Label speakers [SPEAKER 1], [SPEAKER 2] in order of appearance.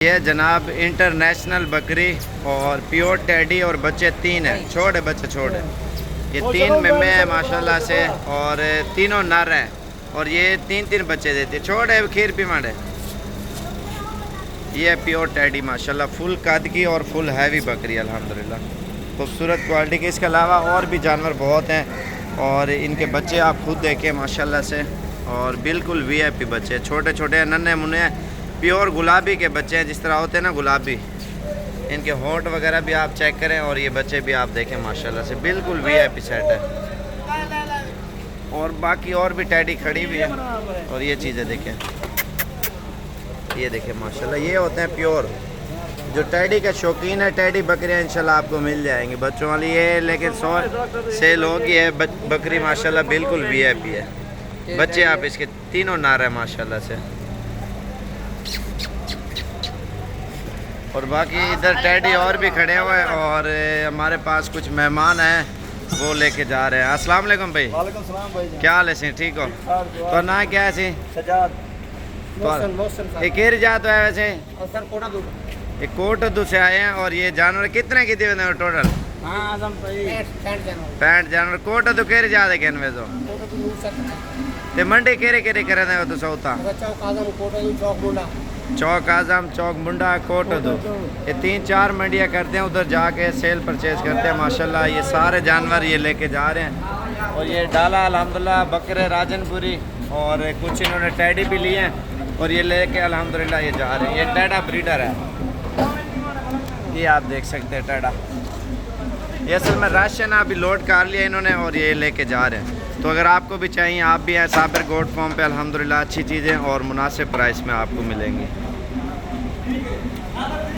[SPEAKER 1] ये जनाब इंटरनेशनल बकरी और प्योर टेडी और बच्चे 3 हैं, छोटे बच्चे छोटे। ये 3 मेमे हैं माशाल्लाह से और तीनों नर हैं और ये 3 बच्चे देते हैं। छोटे खीर पिमड़ है। ये प्योर टेडी माशाल्लाह फुल कद की और फुल हैवी बकरी अल्हम्दुलिल्लाह, खूबसूरत क्वालिटी की। इसके अलावा और भी जानवर बहुत हैं और इनके बच्चे आप खुद देखें माशाल्लाह से, और बिल्कुल वीआईपी बच्चे, छोटे छोटे नन्हे मुन्ने प्योर गुलाबी के बच्चे हैं, जिस तरह होते हैं ना गुलाबी। इनके होंठ वगैरह भी आप चेक करें और ये बच्चे भी आप देखें माशाल्लाह से बिल्कुल वीआईपी सेट है। और बाकी और भी टेडी खड़ी हुई है और ये चीज़ें देखें, ये देखें माशाल्लाह, ये होते हैं प्योर। जो टेडी का शौकीन है, टेडी बकरियाँ इंशाल्लाह आपको मिल जाएंगी बच्चों वाली। ये लेकिन 100 सेल होगी है बकरी माशाल्लाह, बिल्कुल वीआईपी है। बच्चे आप इसके तीनों नार है माशाल्लाह से। और बाकी इधर टेडी और भी खड़े हुए हैं और हमारे पास कुछ मेहमान हैं, वो लेके जा रहे हैं। अस्सलाम वालेकुम भाई।
[SPEAKER 2] वालेकुम सलाम भाई।
[SPEAKER 1] क्या हाल है सी? ठीक हो? तो ना क्या है सी?
[SPEAKER 2] सजाद
[SPEAKER 1] एक जात है वैसे?
[SPEAKER 2] सर कोटा दूर।
[SPEAKER 1] एक कोट दू से आए हैं और ये जानवर कितने की दे टोटल?
[SPEAKER 2] हां आजम भाई
[SPEAKER 1] 65 जानवर। कोट तो केरे जाते कहन में तो ते मंडी केरे केरे करे ने तो सौता
[SPEAKER 2] चौक आजम कोटा चौक मुंडा,
[SPEAKER 1] चौक आजम, चौक मुंडा, कोट दो, ये 3-4 मंडियाँ करते हैं, उधर जाके सेल परचेज करते हैं माशाल्लाह। ये सारे जानवर ये लेके जा रहे हैं और ये डाला अल्हम्दुलिल्लाह बकरे राजनपुरी और कुछ इन्होंने टेडी भी लिए हैं और ये लेके अल्हम्दुलिल्लाह ये जा रहे हैं। ये टेडा ब्रीडर है, ये आप देख सकते हैं टेडा। ये असल में राशन अभी लोड कर लिया इन्होंने और ये लेके जा रहे हैं। तो अगर आपको भी चाहिए, आप भी हैं साबिर गोट फार्म पे अल्हम्दुलिल्लाह, अच्छी चीज़ें और मुनासिब प्राइस में आपको मिलेंगी।